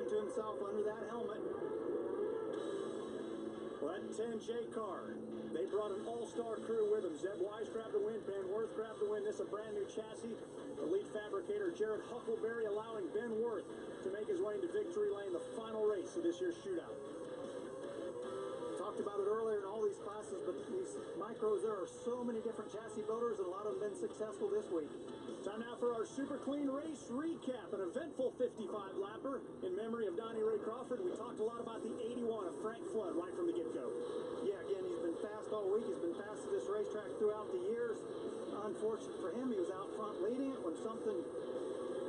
talking to himself under that helmet. Well, that 10J car, they brought an all-star crew with them. Zeb Wise grabbed the win, Ben Worth grabbed the win. This is a brand new chassis. The lead fabricator, Jared Huckleberry, allowing Ben Worth to make his way into victory lane, the final race of this year's shootout. Talked about it earlier in all these classes, but these micros, there are so many different chassis builders, and a lot of them been successful this week. Time now for our super clean race recap, an eventful 55-lapper in memory of Donnie Ray Crawford. We talked a lot about the 81 of Frank Flood right from the get-go. Yeah, again, he's been fast all week. He's been fast at this racetrack throughout the years. Unfortunate for him, he was out front leading it when something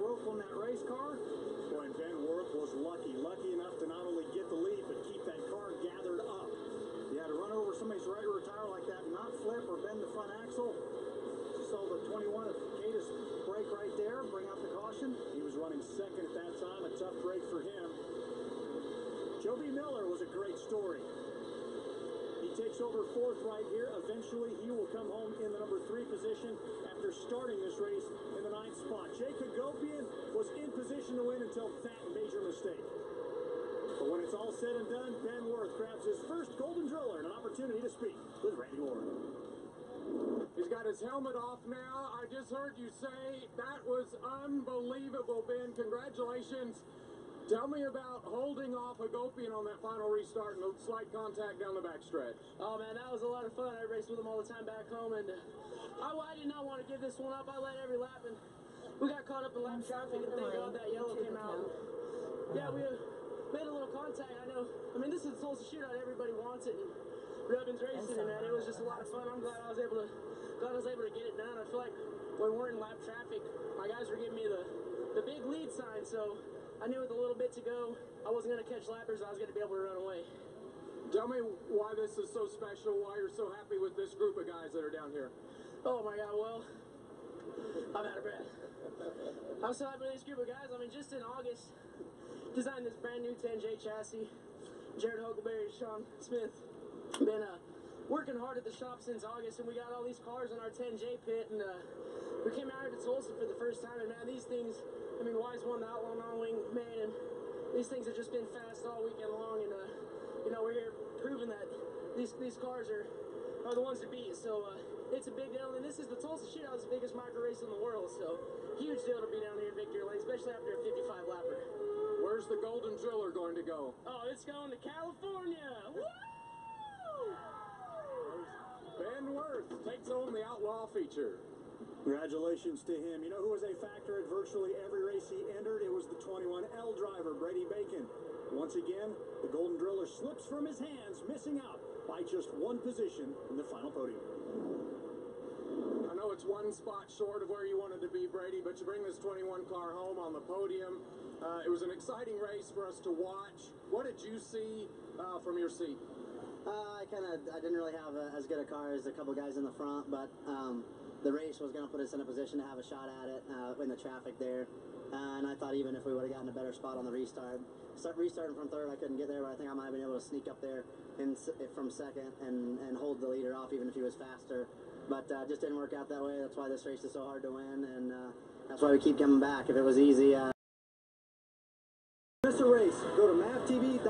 broke on that race car. Boy, and Ben Worth was lucky enough to not only get the lead, but keep that car gathered up. He had to run over somebody's right rear tire like that, not flip or bend the front axle. You saw the 21 of Cadis brake right there, bring out the caution. He was running second at that time, a tough break for him. Joby Miller was a great story. He takes over fourth right here. Eventually, he will come home in the number 3 position after starting this race in the 9th spot. Jay Kagopian was in position to win until that major mistake. But when it's all said and done, Ben Worth grabs his first Golden Driller and an opportunity to speak with Randy Warren. He's got his helmet off now. I just heard you say that was unbelievable, Ben. Congratulations. Tell me about holding off Hagopian on that final restart and the slight contact down the backstretch. Oh, man, that was a lot of fun. I raced with him all the time back home, and I did not want to give this one up. I led every lap, and we got caught up in lap traffic, and thank God that yellow came out. Yeah, we made a little contact. I mean, this is the Tulsa shootout. Everybody wants it, and Revan's racing, and man, it was just a lot of fun. I'm glad I was able to get it done. I feel like when we're in lap traffic, my guys were giving me the big lead sign, so I knew with a little bit to go, I wasn't going to catch lappers. I was going to be able to run away. Tell me why this is so special, why you're so happy with this group of guys that are down here. Oh, my God, well, I'm out of breath. I'm so happy with this group of guys. I mean, just in August, designed this brand new 10J chassis. Jared Huckleberry, Sean Smith, been working hard at the shop since August, and we got all these cars in our 10J pit, and we came out here to Tulsa for the first time, and man, these things, I mean, Wise won the Outlaw Non-Wing, man, and these things have just been fast all weekend long, and you know, we're here proving that these cars are the ones to beat. So it's a big deal, and this is the Tulsa Shootout, the biggest micro race in the world, so huge deal to be down here in victory lane, especially after a 55 lapper. Where's the Golden Driller going to go? Oh, it's going to California. Woo! Ben Worth takes home the Outlaw feature. Congratulations to him. You know who was a factor at virtually every race he entered? It was the 21L driver, Brady Bacon. Once again, the Golden Driller slips from his hands, missing out by just one position in the final podium. I know it's one spot short of where you wanted to be, Brady, but you bring this 21 car home on the podium. It was an exciting race for us to watch. What did you see from your seat? I didn't really have as good a car as a couple guys in the front, but the race was going to put us in a position to have a shot at it in the traffic there. And I thought even if we would have gotten a better spot on the restarting from third, I couldn't get there, but I think I might have been able to sneak up there from second and hold the leader off even if he was faster. But just didn't work out that way. That's why this race is so hard to win, and that's why we keep coming back. If it was easy... Miss a race, go to mavtv.com/set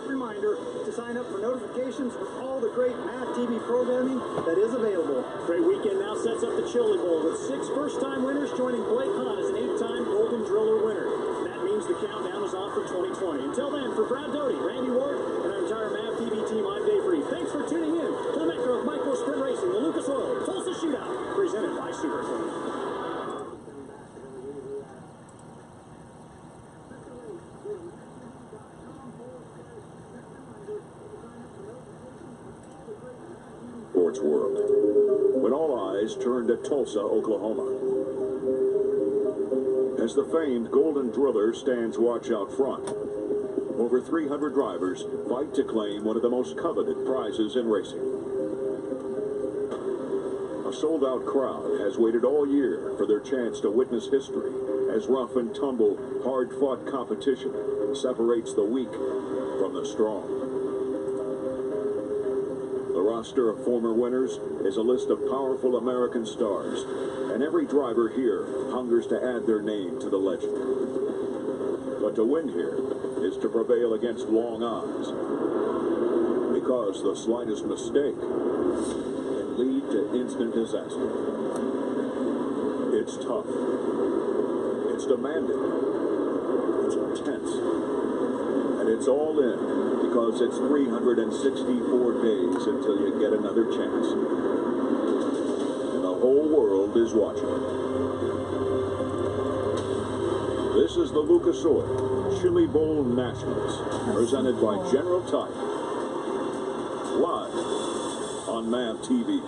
reminder to sign up for notifications for all the great Mav TV programming that is available. Great weekend now sets up the Chili Bowl with 6 first-time winners joining Blake Hunt as an 8-time Golden Driller winner. That means the countdown is on for 2020. Until then, for Brad Doty, Randy Ward, and our entire Mav TV team, I'm Dave Reed. Thanks for tuning in to the Metro Micro Sprint Racing, the Lucas Oil Tulsa Shootout, presented by Super Clean. Sports world, when all eyes turned to Tulsa, Oklahoma, as the famed Golden Driller stands watch out front. Over 300 drivers fight to claim one of the most coveted prizes in racing. A sold-out crowd has waited all year for their chance to witness history as rough and tumble, hard-fought competition separates the weak from the strong. The roster of former winners is a list of powerful American stars, and every driver here hungers to add their name to the legend. But to win here is to prevail against long odds. Because the slightest mistake can lead to instant disaster. It's tough. It's demanding. It's intense. And it's all in because it's 364 days until you get another chance. And the whole world is watching. This is the Lucas Oil Chili Bowl Nationals, presented by General Tire. Live on Mevo TV.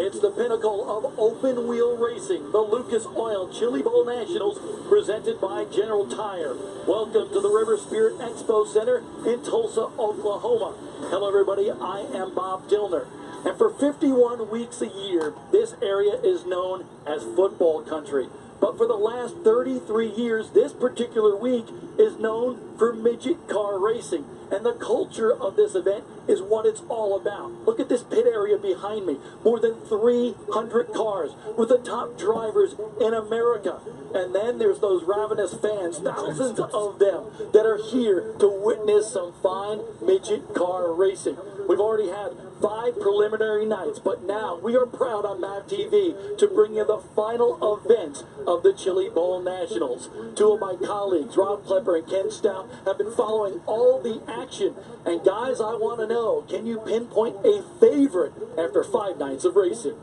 It's the pinnacle of open-wheel racing, the Lucas Oil Chili Bowl Nationals, presented by General Tire. Welcome to the River Spirit Expo Center in Tulsa, Oklahoma. Hello, everybody. I am Bob Dillner. And for 51 weeks a year, this area is known as football country. But for the last 33 years, this particular week is known for midget car racing. And the culture of this event is what it's all about. Look at this pit area behind me. More than 300 cars with the top drivers in America. And then there's those ravenous fans, thousands of them, that are here to witness some fine midget car racing. We've already had 5 preliminary nights, but now we are proud on Mevo TV to bring you the final event of the Chili Bowl Nationals. 2 of my colleagues, Rob Klepper and Ken Stout, have been following all the action. And guys, I want to know, can you pinpoint a favorite after 5 nights of racing?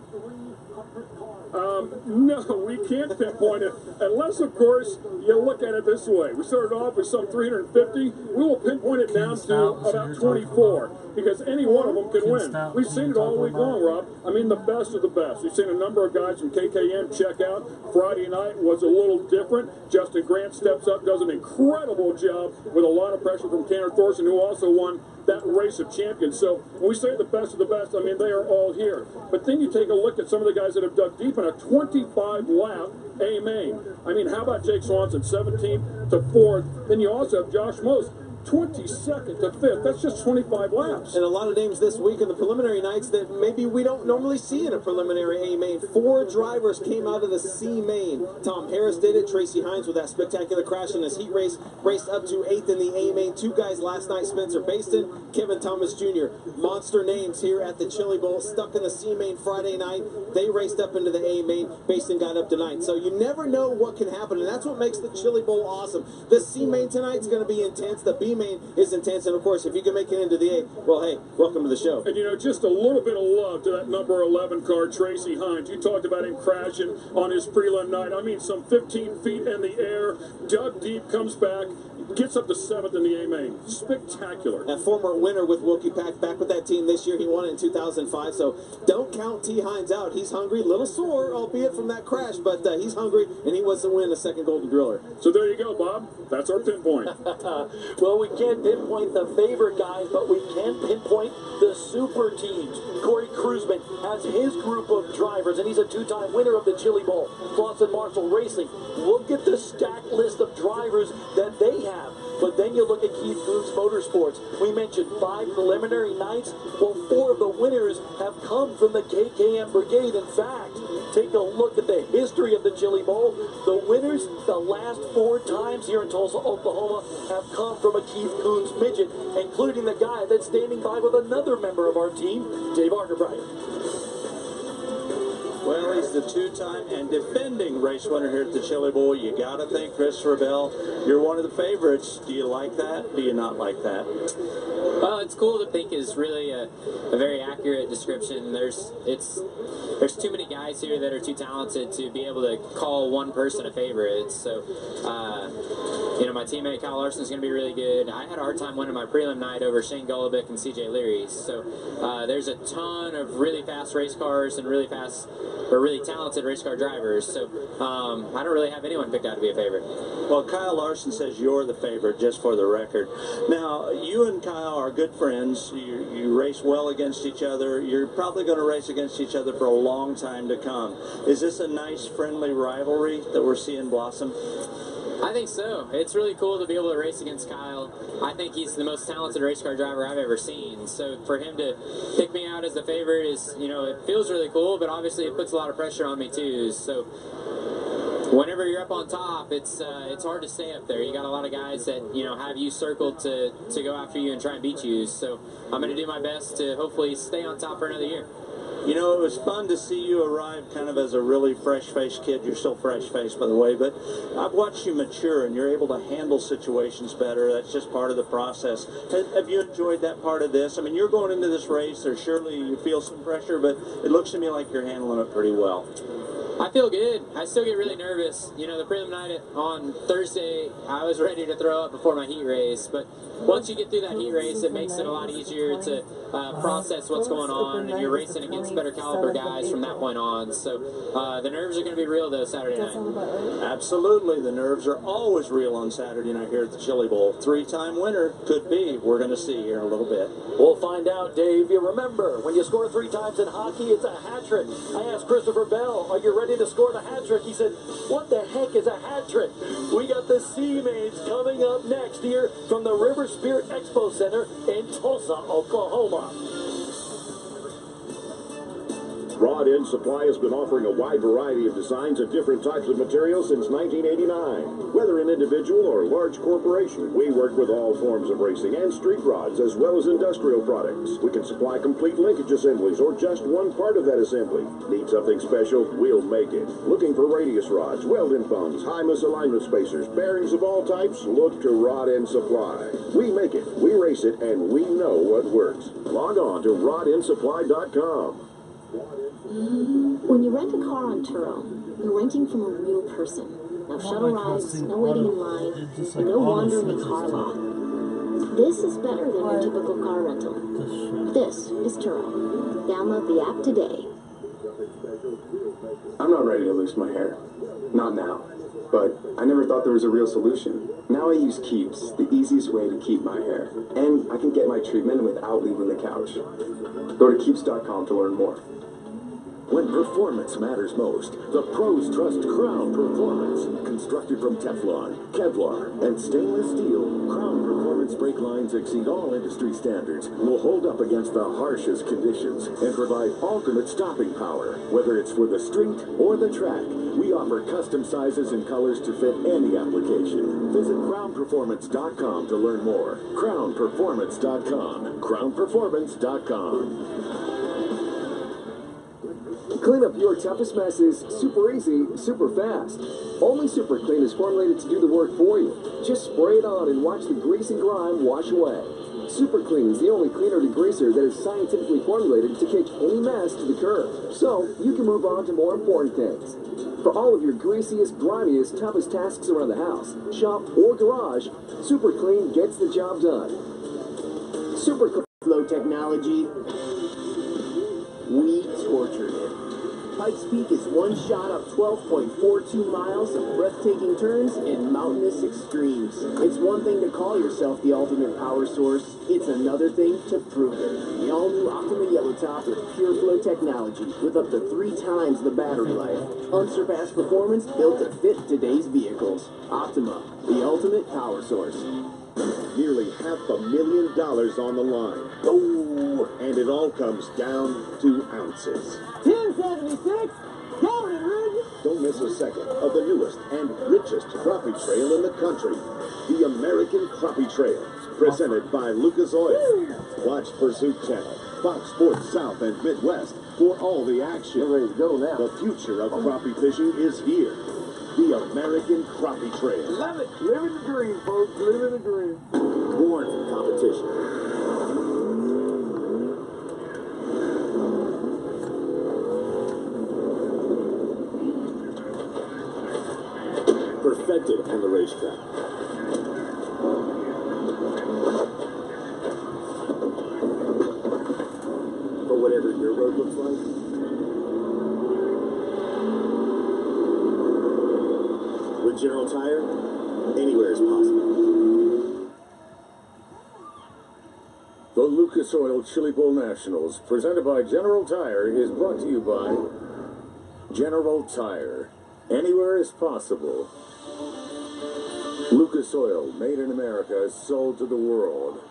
No, we can't pinpoint it, unless, of course, you look at it this way. We started off with some 350. We will pinpoint it down to about 24, because any one of them can win. We've seen it all week long, Rob. I mean, the best of the best. We've seen a number of guys from KKM check out. Friday night was a little different. Justin Grant steps up, does an incredible job with a lot of pressure from Tanner Thorson, who also won that race of champions. So when we say the best of the best, I mean, they are all here. But then you take a look at some of the guys that have dug deep in a 25-lap A-main. I mean, how about Jake Swanson, 17th to 4th? Then you also have Josh Most, 22nd to 5th. That's just 25 laps. And a lot of names this week in the preliminary nights that maybe we don't normally see in a preliminary A main. 4 drivers came out of the C main. Tom Harris did it. Tracy Hines with that spectacular crash in his heat race raced up to 8th in the A main. 2 guys last night, Spencer Baston, Kevin Thomas Jr. Monster names here at the Chili Bowl. Stuck in the C main Friday night. They raced up into the A main. Baston got up to 9th. So you never know what can happen, and that's what makes the Chili Bowl awesome. The C main tonight is going to be intense. The B main is intense, and of course, if you can make it into the A, well, hey, welcome to the show. And you know, just a little bit of love to that number 11 car, Tracy Hines. You talked about him crashing on his prelim night. I mean, some 15 feet in the air, dug deep, comes back, gets up to 7th in the A main. Spectacular. A former winner with Wilkie Pack, back with that team this year. He won in 2005, so don't count T. Hines out. He's hungry, a little sore, albeit from that crash, but he's hungry, and he wants to win a second Golden Driller. So there you go, Bob. That's our pinpoint. Well, we can't pinpoint the favorite guys, but we can pinpoint the super teams. Corey Kruzman has his group of drivers, and he's a 2-time winner of the Chili Bowl. Clausen Marshall Racing. Look at the stacked list of drivers that they have. But then you look at Keith Coons Motorsports. We mentioned 5 preliminary nights. Well, 4 of the winners have come from the KKM Brigade. In fact, take a look at the history of the Chili Bowl. The winners the last 4 times here in Tulsa, Oklahoma, have come from a Keith Coons midget, including the guy that's standing by with another member of our team, Dave Arterbright. Well, he's the 2-time and defending race winner here at the Chili Bowl. You got to think, Christopher Bell, you're one of the favorites. Do you like that? Do you not like that? Well, it's cool to think is really a very accurate description. There's too many guys here that are too talented to be able to call one person a favorite. So, you know, my teammate Kyle Larson is going to be really good. I had a hard time winning my prelim night over Shane Golubic and CJ Leary. So there's a ton of really fast race cars and really fast are really talented race car drivers. So I don't really have anyone picked out to be a favorite. Well, Kyle Larson says you're the favorite, just for the record. Now, you and Kyle are good friends. You race well against each other. You're probably going to race against each other for a long time to come. Is this a nice, friendly rivalry that we're seeing blossom? I think so. It's really cool to be able to race against Kyle. I think he's the most talented race car driver I've ever seen. So for him to pick me out as the favorite is, you know, it feels really cool, but obviously it puts a lot of pressure on me too. So whenever you're up on top, it's hard to stay up there. You got a lot of guys that, you know, have you circled to go after you and try and beat you. So I'm going to do my best to hopefully stay on top for another year. You know, it was fun to see you arrive kind of as a really fresh-faced kid. You're still fresh-faced, by the way, but I've watched you mature, and you're able to handle situations better. That's just part of the process. Have you enjoyed that part of this? I mean, you're going into this race, or surely you feel some pressure, but it looks to me like you're handling it pretty well. I feel good. I still get really nervous. You know, the prelim night on Thursday, I was ready to throw up before my heat race, but once you get through that heat race, it makes it a lot easier to process what's going on, and you're racing against better caliber guys from that point on. So the nerves are going to be real, though, Saturday night. Absolutely. The nerves are always real on Saturday night here at the Chili Bowl. Three-time winner could be. We're going to see here in a little bit. We'll find out, Dave. You remember, when you score 3 times in hockey, it's a hat trick. I asked Christopher Bell, are you ready to score the hat trick? He said, what the heck is a hat trick? We got the Sea-Mains coming up next here from the River Spirit Expo Center in Tulsa, Oklahoma. Rod End Supply has been offering a wide variety of designs and different types of materials since 1989. Whether an individual or large corporation, we work with all forms of racing and street rods as well as industrial products. We can supply complete linkage assemblies or just one part of that assembly. Need something special? We'll make it. Looking for radius rods, welding pumps, high misalignment spacers, bearings of all types? Look to Rod End Supply. We make it, we race it, and we know what works. Log on to rodendsupply.com. When you rent a car on Turo, you're renting from a real person. No shuttle rides, no waiting in line, and no wandering in car lot. This is better than your typical car rental. This is Turo. Download the app today. I'm not ready to lose my hair. Not now. But I never thought there was a real solution. Now I use Keeps, the easiest way to keep my hair. And I can get my treatment without leaving the couch. Go to Keeps.com to learn more. When performance matters most, the pros trust Crown Performance. Constructed from Teflon, Kevlar, and stainless steel, Crown Performance brake lines exceed all industry standards, will hold up against the harshest conditions, and provide ultimate stopping power. Whether it's for the street or the track, we offer custom sizes and colors to fit any application. Visit CrownPerformance.com to learn more. CrownPerformance.com. CrownPerformance.com. Clean up your toughest messes super easy, super fast. Only Super Clean is formulated to do the work for you. Just spray it on and watch the grease and grime wash away. Super Clean is the only cleaner degreaser that is scientifically formulated to kick any mess to the curb, so you can move on to more important things. For all of your greasiest, grimiest, toughest tasks around the house, shop, or garage, Super Clean gets the job done. Super Clean Flow technology, we tortured it. Pikes Peak is one shot up 12.42 miles of breathtaking turns and mountainous extremes. It's one thing to call yourself the ultimate power source. It's another thing to prove it. The all-new Optima Yellow Top with Pure Flow technology with up to 3 times the battery life. Unsurpassed performance built to fit today's vehicles. Optima, the ultimate power source. Nearly $500,000 on the line. Oh, and it all comes down to ounces. 1076, got it, Ridge! Don't miss a second of the newest and richest crappie trail in the country. The American Crappie Trail, presented by Lucas Oil. Watch Pursuit Channel, Fox Sports South and Midwest for all the action. You're ready to go now. The future of crappie fishing is here. The American Crappie Trail. Love it! Living the dream, folks. Living the dream. Born for competition. Perfected on the racetrack. For whatever your road looks like, at General Tire, anywhere is possible. The Lucas Oil Chili Bowl Nationals, presented by General Tire, is brought to you by General Tire. Anywhere is possible. Lucas Oil, made in America, sold to the world.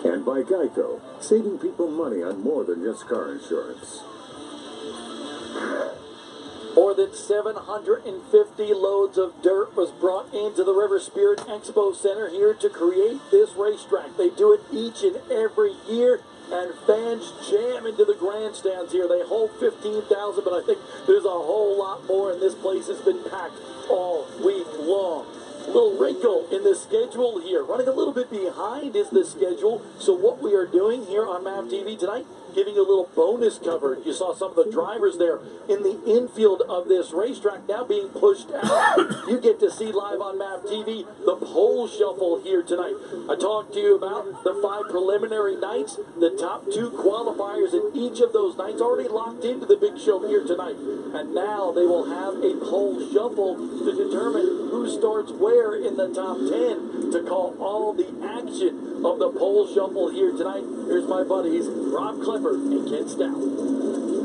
And by Geico, saving people money on more than just car insurance. More than 750 loads of dirt was brought into the River Spirit Expo Center here to create this racetrack. They do it each and every year, and fans jam into the grandstands here. They hold 15,000, but I think there's a whole lot more, and this place has been packed all week long. A little wrinkle in the schedule here. Running a little bit behind is the schedule. So what we are doing here on MAV TV tonight, giving you a little bonus coverage. You saw some of the drivers there in the infield of this racetrack now being pushed out. You get to see live on MAV TV the pole shuffle here tonight. I talked to you about the 5 preliminary nights, the top 2 qualifiers in each of those nights already locked into the big show here tonight. And now they will have a pole shuffle to determine who starts where in the top 10 to call all the action of the pole shuffle here tonight. Here's my buddies, Rob Clifford and Ken Stout.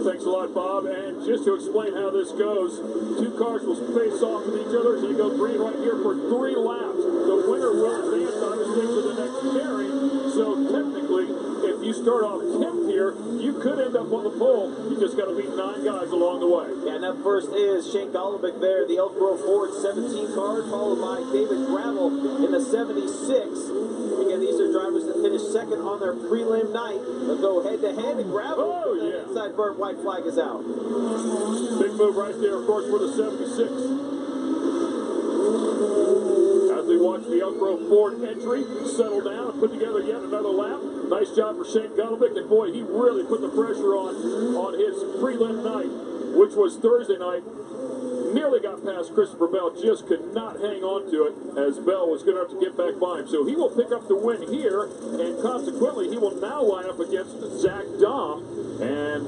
Thanks a lot, Bob. And just to explain how this goes, 2 cars will face off with each other. So you go green right here for 3 laps. The winner will advance, obviously, to the next pairing. So technically, if you start off 10th here, you could end up on the pole. You just got to beat 9 guys along the way. Yeah, and up first is Shane Golovic there, the Elk Grove Ford 17 car, followed by David Gravel in the 76. Again, these are drivers that finished second on their prelim night. They'll go head-to-head, and Gravel, the inside bird white flag is out. Big move right there, of course, for the 76. As we watch the Elk Grove Ford entry settle down and put together yet another lap. Nice job for Shane Golovic, and boy, he really put the pressure on his prelim night, which was Thursday night. Nearly got past Christopher Bell, just could not hang on to it as Bell was going to have to get back by him. So he will pick up the win here, and consequently, he will now line up against Zach Dahm. And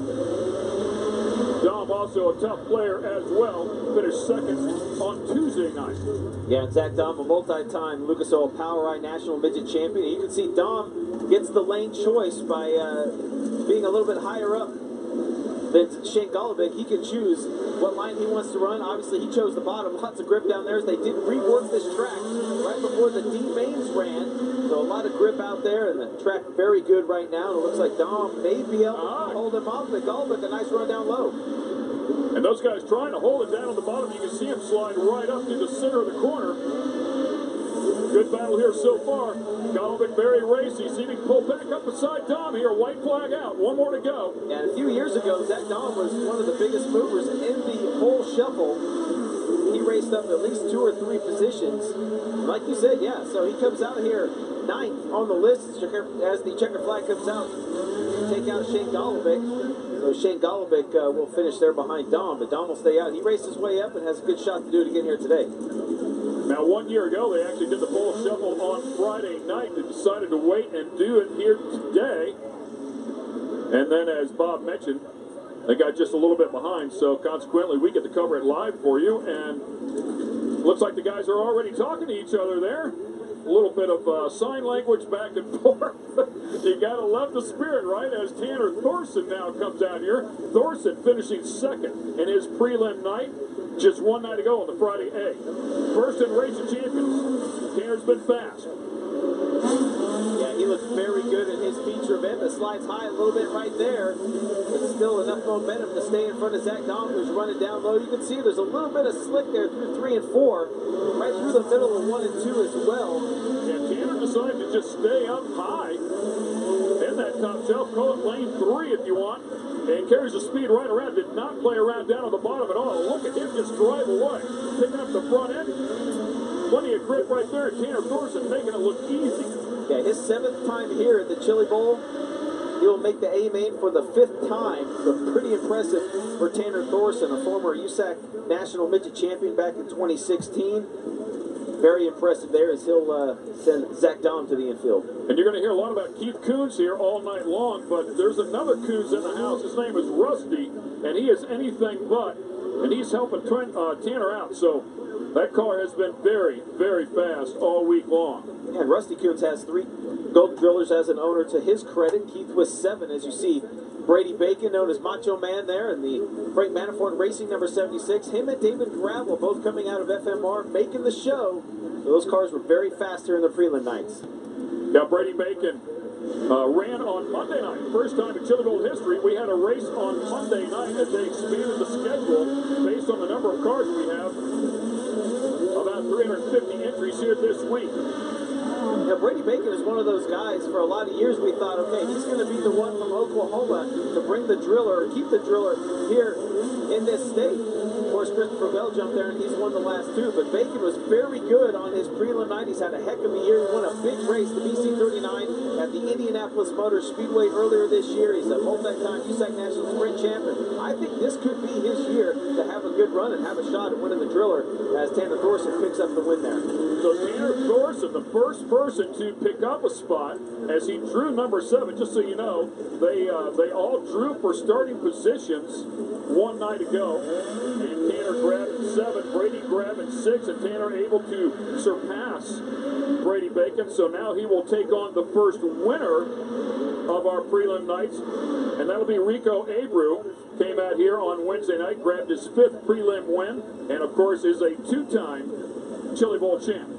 Dahm, also a tough player as well, finished second on Tuesday night. Yeah, and Zach Dahm, a multi-time Lucas Oil Power Ride National Midget Champion. And you can see Dahm gets the lane choice by being a little bit higher up than Shane Golovic. He can choose what line he wants to run. Obviously, he chose the bottom. Lots of grip down there as they did rework this track right before the D mains ran. So a lot of grip out there, and the track very good right now. And it looks like Dahm may be able to hold him off, but Golovic a nice run down low. And those guys trying to hold it down on the bottom. You can see him slide right up through the center of the corner. Good battle here so far. Golovic very racy. See if he can pull back up beside Dahm here. White flag out. 1 more to go. And a few years ago, Zach Dahm was one of the biggest movers in the pole shuffle. He raced up at least 2 or 3 positions. Like you said, yeah, so he comes out here 9th on the list as the checker flag comes out. Take out Shane Golovic. So Shane Golovic will finish there behind Dahm, but Dahm will stay out. He raced his way up and has a good shot to do it again here today. Now, 1 year ago, they actually did the pole shuffle on Friday night. They decided to wait and do it here today. And then, as Bob mentioned, they got just a little bit behind, so consequently, we get to cover it live for you. And looks like the guys are already talking to each other there. A little bit of sign language back and forth. You gotta love the spirit, right? As Tanner Thorson now comes out here. Thorson finishing second in his prelim night. Just 1 night ago on the Friday A. First in race of champions. Tanner's been fast. Yeah, he looks very good in his feature event. The slides high a little bit right there. But still enough momentum to stay in front of Zach Dahm, who's running down low. You can see there's a little bit of slick there through 3 and 4. Right through the middle of 1 and 2 as well. Yeah, Tanner decided to just stay up high in that top shelf. Call it lane 3 if you want. And carries the speed right around. Did not play around down on the bottom at all. Look at him just drive away. Picking up the front end. Plenty of grip right there. Tanner Thorson making it look easy. Yeah, his 7th time here at the Chili Bowl. He will make the A main for the 5th time. So pretty impressive for Tanner Thorson, a former USAC National Midget Champion back in 2016. Very impressive there as he'll send Zach Dahm to the infield. And you're going to hear a lot about Keith Coons here all night long, but there's another Coons in the house. His name is Rusty, and he is anything but and he's helping Tanner out. So that car has been very, very fast all week long. Yeah, and Rusty Coons has 3 gold drillers as an owner to his credit. Keith with 7, as you see. Brady Bacon, known as Macho Man there, and the Frank Manafort Racing number 76. Him and David Gravel, both coming out of FMR, making the show. So those cars were very fast here in the prelim nights. Yeah, Brady Bacon ran on Monday night. First time in Chili Bowl history. We had a race on Monday night as they expanded the schedule based on the number of cars we have. About 350 entries here this week. Yeah, Brady Bacon is one of those guys. For a lot of years we thought, okay, he's going to be the one from Oklahoma to bring the driller, or keep the driller here in this state. Of course, Christopher Bell jumped there and he's won the last 2, but Bacon was very good on his prelim night. He's had a heck of a year. He won a big race, the BC39 at the Indianapolis Motor Speedway earlier this year. He's a multi-time USAC National Sprint champion. I think this could be his year to have a good run and have a shot at winning the driller as Tanner Thorson picks up the win there. So Tanner Thorson, the first person to pick up a spot as he drew number 7. Just so you know, they all drew for starting positions one night ago. And Tanner grabbed 7, Brady grabbing 6, and Tanner able to surpass Brady Bacon. So now he will take on the first winner of our prelim nights, and that'll be Rico Abreu. Came out here on Wednesday night, grabbed his 5th prelim win, and of course is a 2-time Chili Bowl champ.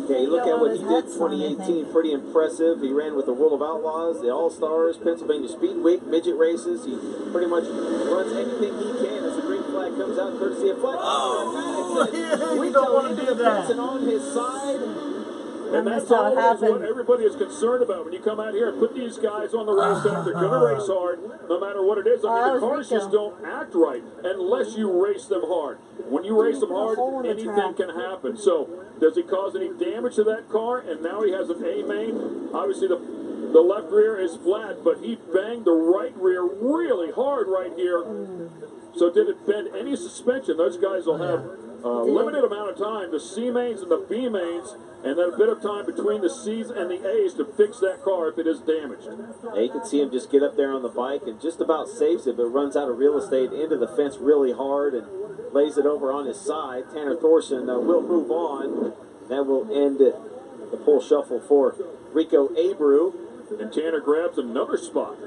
Yeah, you look at what he did 2018, pretty impressive. He ran with the World of Outlaws, the All-Stars, Pennsylvania Speed Week, midget races. He pretty much runs anything he can as the green flag comes out, courtesy of flag. Oh, you don't want to do that. And on his side. And that's always what everybody is concerned about when you come out here and put these guys on the racetrack. They're going to race hard, no matter what it is. I mean, the cars just don't act right unless you race them hard. When you race them hard, anything can happen. So, does he cause any damage to that car? And now he has an A main. Obviously, the left rear is flat, but he banged the right rear really hard right here. So, did it bend any suspension? Those guys will have a limited amount of time, the C mains and the B mains, and then a bit of time between the C's and the A's to fix that car if it is damaged. Yeah, you can see him just get up there on the bike and just about saves it, but runs out of real estate into the fence really hard and lays it over on his side. Tanner Thorson will move on. That will end the pole shuffle for Rico Abreu. And Tanner grabs another spot.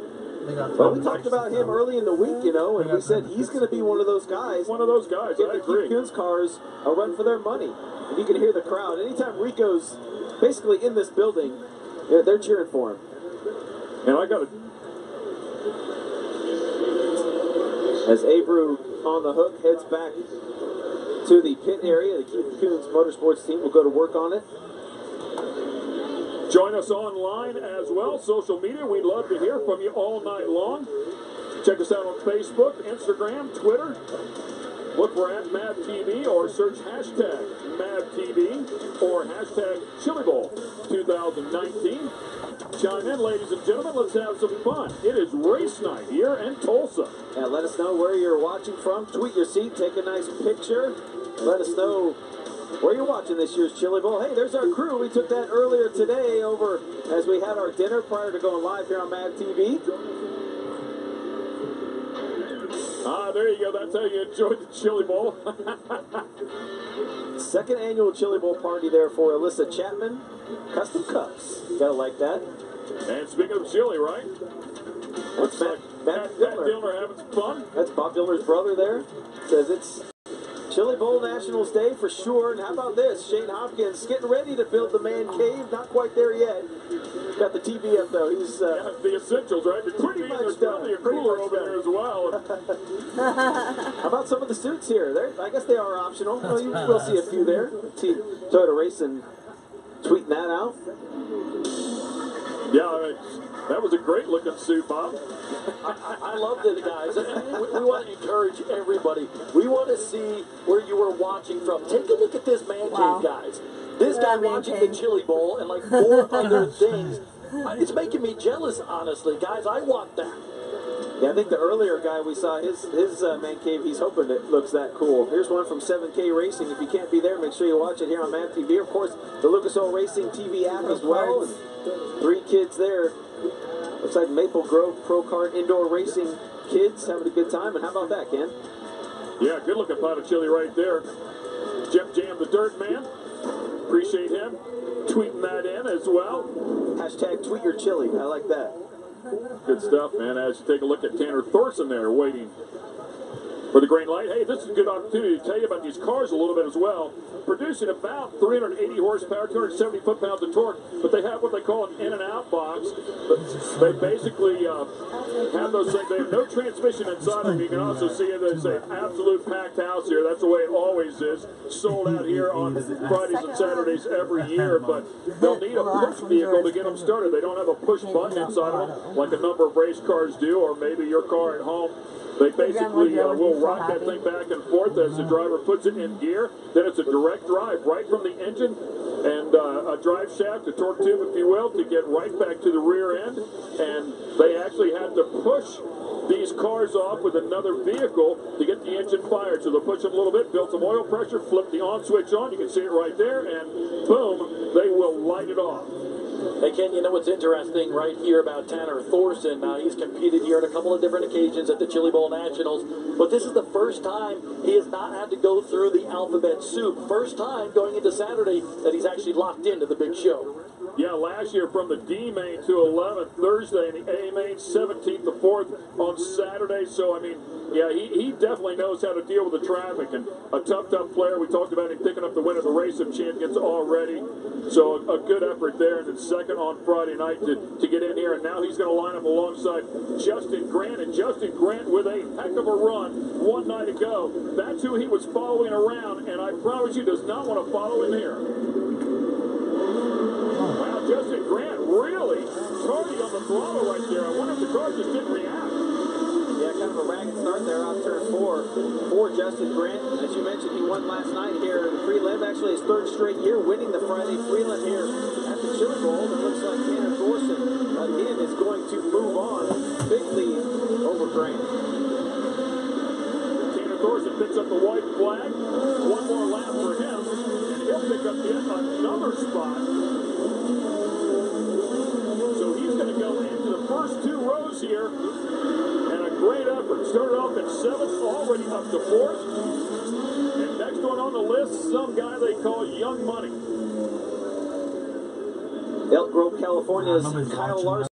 Well, we talked about him early in the week, you know, and we said he's going to be one of those guys. One of those guys, I agree. Give the Coons cars a run for their money. And you can hear the crowd. Anytime Rico's basically in this building, they're cheering for him. And I got it. As Abreu on the hook heads back to the pit area, the Keith Coons Motorsports team will go to work on it. Join us online as well, social media. We'd love to hear from you all night long. Check us out on Facebook, Instagram, Twitter. Look for @MavTV or search #MavTV or #ChiliBowl 2019. Chime in, ladies and gentlemen. Let's have some fun. It is race night here in Tulsa. Yeah, let us know where you're watching from. Tweet your seat, take a nice picture. Let us know where you're watching this year's Chili Bowl. Hey, there's our crew. We took that earlier today over as we had our dinner prior to going live here on MavTV. Ah, there you go. That's how you enjoyed the Chili Bowl. Second annual Chili Bowl party there for Alyssa Chapman. Custom cups. Gotta like that. And speaking of chili, right? That's Matt Dillner having some fun. That's Bob Dillner's brother there. Says it's Chili Bowl Nationals Day for sure. And how about this? Shane Hopkins getting ready to build the man cave. Not quite there yet. Got the TV up though. He's yeah, the essentials, right? The pretty much there's done. Probably a cooler over there as well. How about some of the suits here? I guess they are optional. Well, you will see a few there. See Toyota Racing tweeting that out. Yeah, I mean, that was a great looking suit, Bob. I loved it, guys. We want to encourage everybody. We want to see where you were watching from. Take a look at this man cave, guys. This guy watching the Chili Bowl and like 4 other things. It's making me jealous, honestly, guys. I want that. Yeah, I think the earlier guy we saw, his man cave, he's hoping it looks that cool. Here's one from 7K Racing. If you can't be there, make sure you watch it here on MavTV. Of course, the Lucas Oil Racing TV app as well. And 3 kids there. Looks like Maple Grove Pro Kart Indoor Racing kids having a good time. And how about that, Ken? Yeah, good looking pot of chili right there. Jim Jam, the Dirt Man. Appreciate him tweeting that in as well. Hashtag tweet your chili. I like that. Good stuff, man. As you take a look at Tanner Thorson there waiting for the green light. Hey, this is a good opportunity to tell you about these cars a little bit as well. Producing about 380 horsepower, 270 foot-pounds of torque, but they have what they call an in-and-out box. They basically have those things. They have no transmission inside them. You can also see it as an absolute packed house here. That's the way it always is. Sold out here on Fridays and Saturdays every year, but they'll need a push vehicle to get them started. They don't have a push button inside of them like a number of race cars do, or maybe your car at home. They basically will rock that thing back and forth as the driver puts it in gear. Then it's a direct drive right from the engine and a drive shaft, a torque tube, if you will, to get right back to the rear end. And they actually had to push these cars off with another vehicle to get the engine fired. So they'll push them a little bit, build some oil pressure, flip the on switch on. You can see it right there, and boom, they will light it off. Hey, Ken, you know what's interesting right here about Tanner Thorson? He's competed here on a couple of different occasions at the Chili Bowl Nationals, but this is the first time he has not had to go through the alphabet soup. First time going into Saturday that he's actually locked into the big show. Yeah, last year from the D main to 11th Thursday, and the A main 17th to 4th on Saturday. So, I mean, yeah, he definitely knows how to deal with the traffic. And a tough player. We talked about him picking up the win of the Race of Champions already. So a good effort there. And then second on Friday night to get in here. And now he's going to line up alongside Justin Grant. And Justin Grant with a heck of a run one night ago. That's who he was following around. And I promise you, does not want to follow him here. Wow, Justin Grant really tardy on the throttle right there. I wonder if the car just didn't react. Yeah, kind of a ragged start there on turn 4 for Justin Grant. As you mentioned, he won last night here in the prelim. Actually, his third straight year winning the Friday prelim here at the Chili Bowl. It looks like Tanner Thorson, again, is going to move on. Big lead over Grant. Tanner Thorson picks up the white flag. One more lap for him, and he'll pick up yet another spot. So he's going to go into the first 2 rows here, and a great effort. Started off at 7th, already up to 4th. And next one on the list, some guy they call Young Money. Elk Grove, California's Kyle Larson.